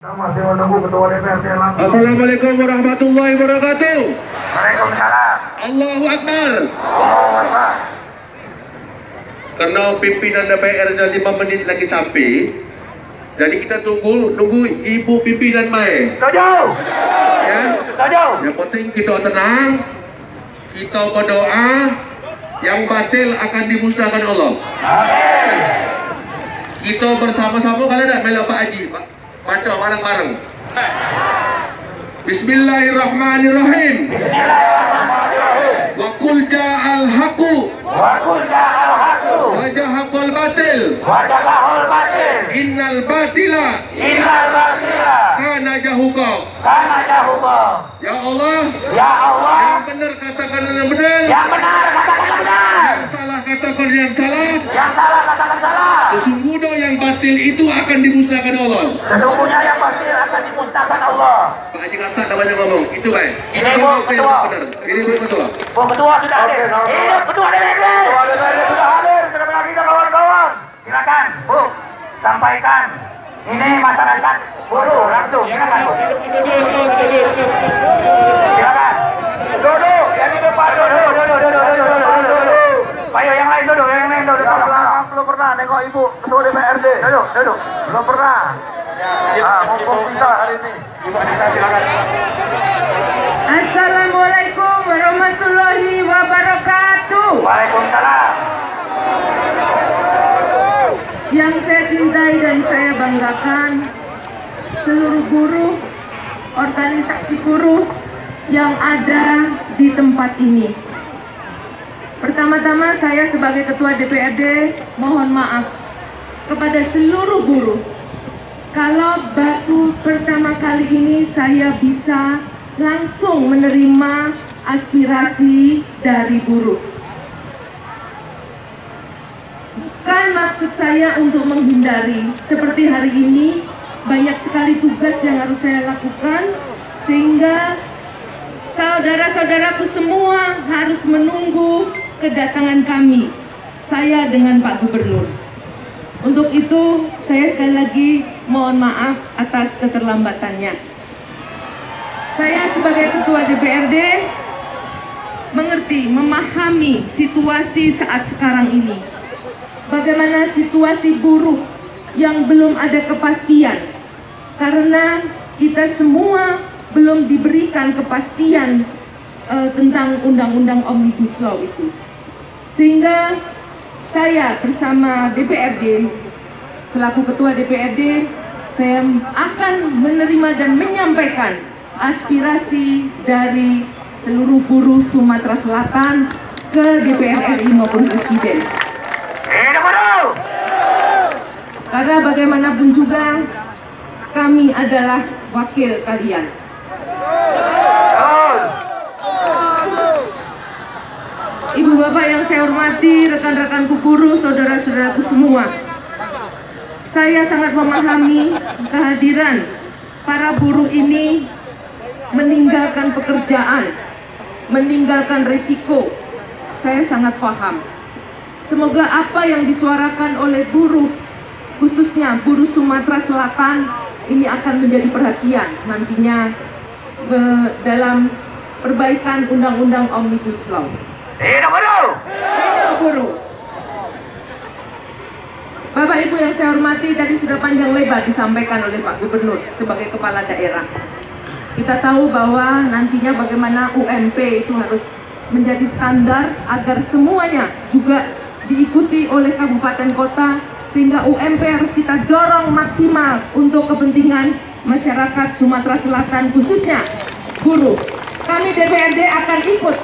Masih menunggu Ketua DPRD langsung. Assalamualaikum warahmatullahi wabarakatuh. Waalaikumsalam. Allahu Akbar. Allahu Akbar. Karena pimpinan DPR dah 5 menit lagi sampai, jadi kita nunggu ibu pimpinan mai. Setuju. Ya. Setuju. Yang penting kita tenang, kita berdoa, yang batil akan dimusnahkan Allah. Amin. Kita bersama-sama kalian nak melok Pak Haji, Pak. Baca bareng-bareng. Bismillahirrahmanirrahim. Wa qul ja'al haqqu wa jahaqal batil. Innal batila kana jahuqa. Ya Allah, yang benar katakan yang benar. Yang salah katakan yang salah. Sesungguhnya yang batil itu akan dimusnahkan Allah. Sesungguhnya yang batil akan dimusnahkan Allah. Pak Haji kata tak banyak ngomong, itu baik. Ini Bu Ketua. Benar. Ini Bu Ketua. Bu Ketua sudah hadir. Hidup Ketua DPRD. Ketua DPRD sudah hadir. Sekali lagi kawan-kawan. Silakan Bu, sampaikan. Ini masyarakat buruh langsung. Silakan Bu. Silakan. Duduk. Yang di depan duduk. Ayo yang lain duduk. Belum pernah nengok Ibu Ketua DPRD. Duduk. Belum pernah. Mumpung bisa hari ini. Ibu Anissa silakan. Assalamualaikum warahmatullahi wabarakatuh. Waalaikumsalam. Yang saya cintai dan saya banggakan, seluruh buruh, organisasi buruh yang ada di tempat ini. Pertama-tama saya sebagai Ketua DPRD mohon maaf kepada seluruh buruh. Kalau baru pertama kali ini saya bisa langsung menerima aspirasi dari buruh. Bukan maksud saya untuk menghindari, seperti hari ini banyak sekali tugas yang harus saya lakukan, sehingga saudara-saudaraku semua harus menunggu kedatangan kami, saya dengan Pak Gubernur. Untuk itu, saya sekali lagi mohon maaf atas keterlambatannya. Saya sebagai Ketua DPRD mengerti, memahami situasi saat sekarang ini. Bagaimana situasi buruh yang belum ada kepastian. Karena kita semua belum diberikan kepastian tentang Undang-Undang Omnibus Law itu. Sehingga saya bersama DPRD, selaku Ketua DPRD, saya akan menerima dan menyampaikan aspirasi dari seluruh buruh Sumatera Selatan ke DPR RI maupun Presiden. Karena bagaimanapun juga kami adalah wakil kalian. Ibu bapak yang saya hormati, rekan-rekanku buruh, saudara-saudaraku semua. Saya sangat memahami kehadiran para buruh ini meninggalkan pekerjaan, meninggalkan risiko. Saya sangat paham. Semoga apa yang disuarakan oleh buruh, khususnya buruh Sumatera Selatan, ini akan menjadi perhatian nantinya dalam perbaikan Undang-Undang Omnibus Law. Hidup buruh! Hidup buruh! Bapak Ibu yang saya hormati, tadi sudah panjang lebar disampaikan oleh Pak Gubernur sebagai kepala daerah. Kita tahu bahwa nantinya bagaimana UMP itu harus menjadi standar agar semuanya juga diikuti oleh kabupaten kota, sehingga UMP harus kita dorong maksimal untuk kepentingan masyarakat Sumatera Selatan, khususnya buruh. Kami DPRD akan ikut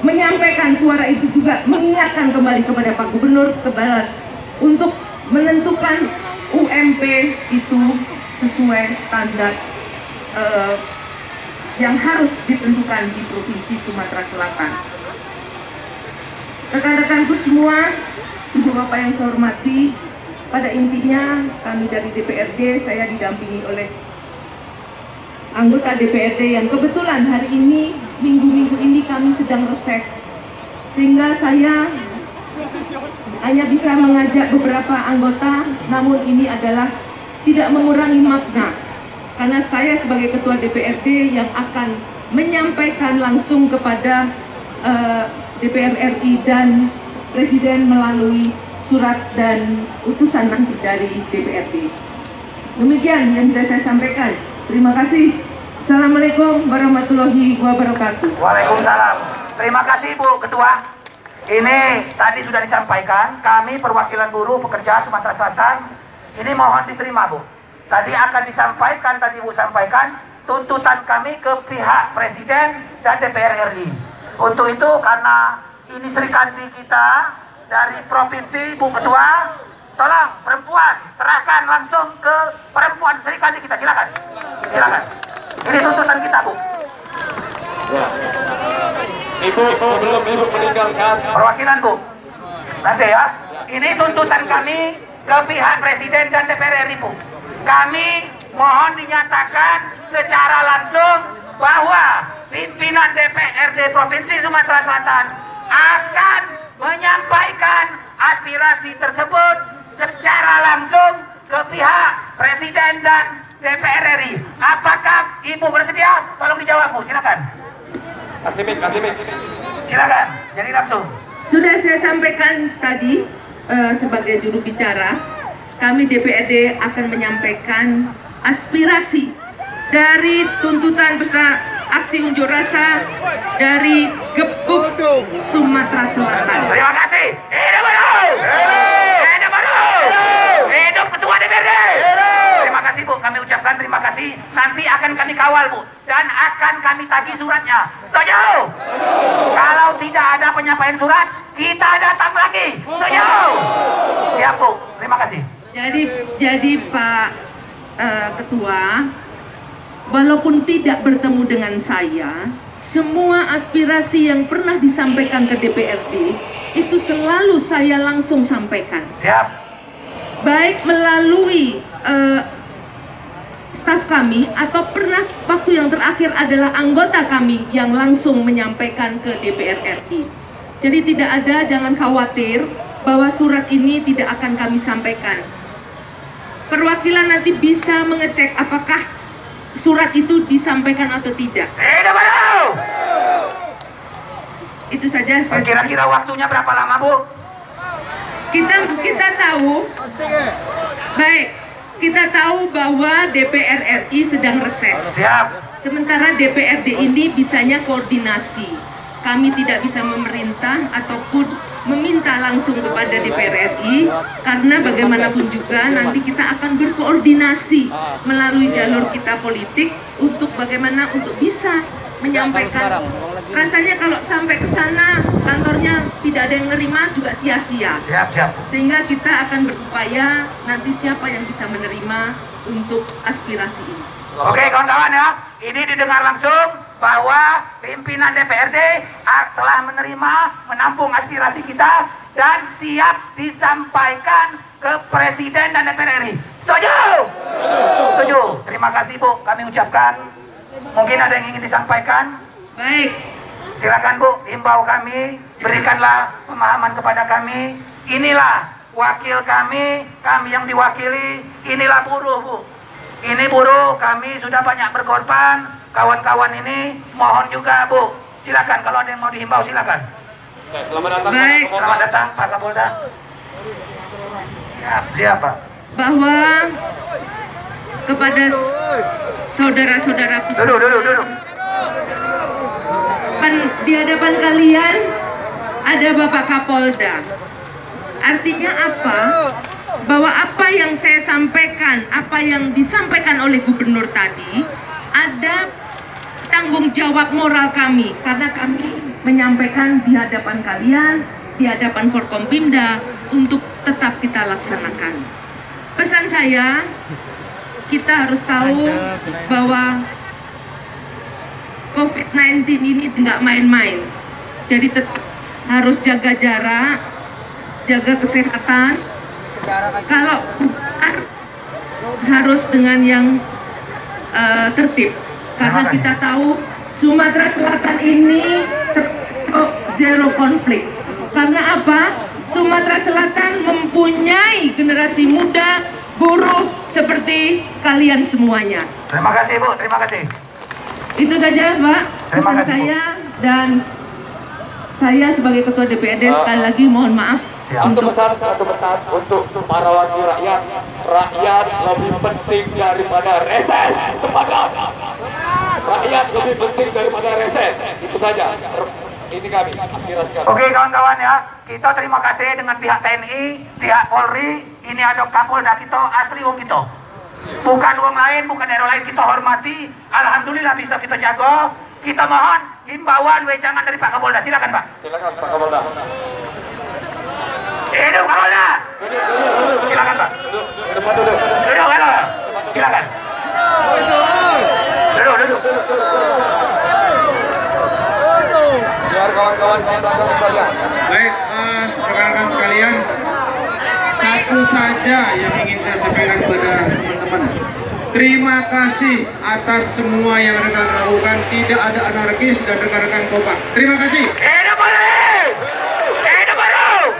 menyampaikan suara itu juga, mengingatkan kembali kepada Pak Gubernur untuk menentukan UMP itu sesuai standar yang harus ditentukan di Provinsi Sumatera Selatan. Rekan-rekanku semua, Ibu Bapak yang saya hormati, pada intinya kami dari DPRD, saya didampingi oleh anggota DPRD yang kebetulan hari ini, minggu-minggu ini kami sedang reses, sehingga saya hanya bisa mengajak beberapa anggota, namun ini adalah tidak mengurangi makna, karena saya sebagai Ketua DPRD yang akan menyampaikan langsung kepada DPR RI dan Presiden melalui surat dan utusan nanti dari DPRD. Demikian yang bisa saya sampaikan. Terima kasih. Assalamualaikum warahmatullahi wabarakatuh. Waalaikumsalam. Terima kasih Bu Ketua. Ini tadi sudah disampaikan, kami perwakilan buruh pekerja Sumatera Selatan, ini mohon diterima Bu. Tadi akan disampaikan, tadi Bu sampaikan, tuntutan kami ke pihak Presiden dan DPR RI. Untuk itu karena ini Serikandi kita dari Provinsi, Bu Ketua, tolong perempuan, serahkan langsung ke perempuan Serikandi kita, silakan. Silakan. Ini tuntutan kita Bu. Ya. Ibu, sebelum Ibu meninggalkan Perwakilan Bu, nanti ya. Ini tuntutan kami ke pihak Presiden dan DPR RI Bu. Kami mohon dinyatakan secara langsung bahwa pimpinan DPRD Provinsi Sumatera Selatan akan menyampaikan aspirasi tersebut secara langsung ke pihak Presiden dan DPR RI. Apakah Ibu bersedia? Tolong dijawab Bu, silakan. kasih mic. Silakan, jadi langsung. Sudah saya sampaikan tadi sebagai juru bicara, kami DPRD akan menyampaikan aspirasi dari tuntutan beserta aksi unjuk rasa dari Gebuk Sumatera Selatan. Terima kasih. Hidup baru. Hidup baru. Hidup Ketua DPRD. Terima kasih Bu, kami ucapkan terima kasih. Nanti akan kami kawal Bu, dan akan kami tagih suratnya. Setuju? Kalau tidak ada penyampaian surat, kita datang lagi. Setuju? Siap Bu, terima kasih. Jadi Pak Ketua, walaupun tidak bertemu dengan saya, semua aspirasi yang pernah disampaikan ke DPRD itu selalu saya langsung sampaikan. Siap. Baik melalui staf kami atau pernah waktu yang terakhir adalah anggota kami yang langsung menyampaikan ke DPR RI. Jadi tidak ada, jangan khawatir bahwa surat ini tidak akan kami sampaikan. Perwakilan nanti bisa mengecek apakah surat itu disampaikan atau tidak. Hidup baru. Itu saja. Kira-kira waktunya berapa lama Bu? Kita tahu, baik, kita tahu bahwa DPR RI sedang reses. Siap. Sementara DPRD ini bisanya koordinasi. Kami tidak bisa memerintah ataupun meminta langsung kepada DPR RI, karena bagaimanapun juga nanti kita akan berkoordinasi melalui jalur kita politik untuk bagaimana untuk bisa menyampaikan. Rasanya kalau sampai ke sana kantornya tidak ada yang nerima juga sia-sia. Siap. Sehingga kita akan berupaya nanti siapa yang bisa menerima untuk aspirasi ini. Oke kawan-kawan ya, ini didengar langsung bahwa pimpinan DPRD telah menerima, menampung aspirasi kita dan siap disampaikan ke Presiden dan DPR RI. Setuju? Setuju. Terima kasih Bu, kami ucapkan. Mungkin ada yang ingin disampaikan? Baik. Silakan Bu, himbau kami, berikanlah pemahaman kepada kami. Inilah wakil kami yang diwakili, inilah buruh Bu. Ini buruh, kami sudah banyak berkorban. Kawan-kawan ini mohon juga Bu, silakan kalau ada yang mau dihimbau silakan. Selamat datang. Baik. Selamat datang Pak Kapolda. Siap Pak. Bahwa kepada saudara-saudaraku Duduk. di hadapan kalian ada Bapak Kapolda. Artinya apa? Bahwa apa yang saya sampaikan, apa yang disampaikan oleh gubernur tadi, ada tanggung jawab moral kami, karena kami menyampaikan di hadapan kalian, di hadapan Forkompimda untuk tetap kita laksanakan. Pesan saya, kita harus tahu bahwa COVID-19 ini tidak main-main. Jadi tetap harus jaga jarak, jaga kesehatan. Kalau harus dengan yang tertib, karena kita tahu Sumatera Selatan ini zero konflik. Karena apa? Sumatera Selatan mempunyai generasi muda, buruh, seperti kalian semuanya. Terima kasih Bu, terima kasih. Itu saja Pak pesan kasih, Bu. saya, dan saya sebagai Ketua DPRD sekali lagi mohon maaf Satu pesan untuk para wakil rakyat. Rakyat lebih penting daripada reses. Sepakat. Rakyat lebih penting daripada reses. Itu saja. Ini kami aspirasikan. Oke kawan-kawan ya, kita terima kasih dengan pihak TNI, pihak Polri. Ini ada Kapolda kita, asli wong kita. Bukan wong lain, bukan daerah lain, kita hormati. Alhamdulillah bisa kita jaga. Kita mohon himbauan wejangan dari Pak Kapolda. Silakan Pak. Silakan Pak Kapolda. Hidup Kapolda. Silakan Pak. Depan dulu. Duduk halo. Silakan. Duduk. Biar kawan-kawan saya belakang saja. Baik, rekan-rekan sekalian, satu saja yang ingin saya sampaikan kepada teman-teman. Terima kasih atas semua yang rekan lakukan. Tidak ada anarkis dan rekan-rekan kompak. Terima kasih. Hidup Polri. Hidup baru.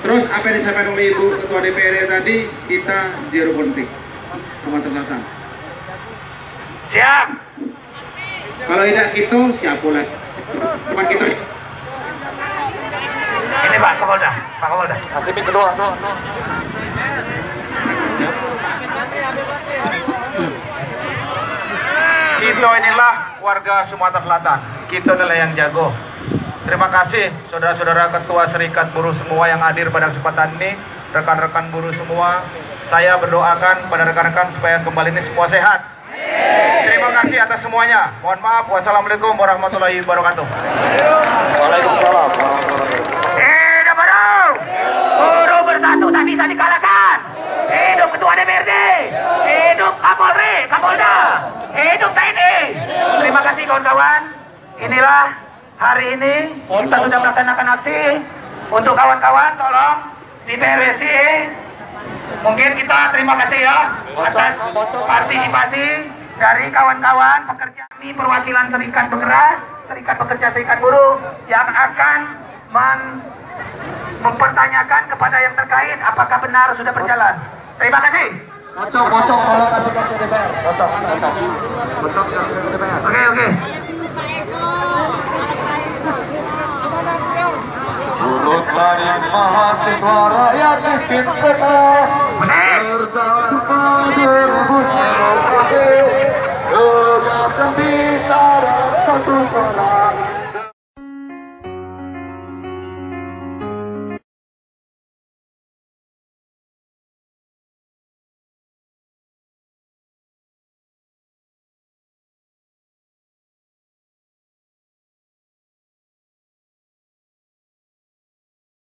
Terus apa yang disampaikan oleh Ibu Ketua DPRD tadi, kita zero konflik Sumatera Selatan. Siap. Kalau tidak gitu, siapa lagi? Teman kita. Ini Pak Kapolda. Pak Kapolda. Kasih mic kedua. Kita inilah warga Sumatera Selatan. Kita adalah yang jago. Terima kasih saudara-saudara ketua serikat buruh semua yang hadir pada kesempatan ini, rekan-rekan buruh semua. Saya berdoakan pada rekan-rekan supaya kembali ini semua sehat. Terima kasih atas semuanya. Mohon maaf. Wassalamualaikum warahmatullahi wabarakatuh. Waalaikumsalam. Hidup baru. Buruh bersatu tak bisa dikalahkan. Hidup Ketua DPRD. Hidup Kapolri, Kapolda. Hidup TNI. Terima kasih kawan-kawan. Inilah hari ini kita sudah melaksanakan aksi. Untuk kawan-kawan tolong diberesi. Mungkin kita terima kasih ya atas partisipasi dari kawan-kawan pekerja. Ini perwakilan Serikat Pekerja Serikat Buruh yang akan mempertanyakan kepada yang terkait apakah benar sudah berjalan. Terima kasih. Kocok. Oke. Turutlah di mahasiswa rakyat miskin kota. Bersama berebut demokrasi. Gegap gempita satu suara.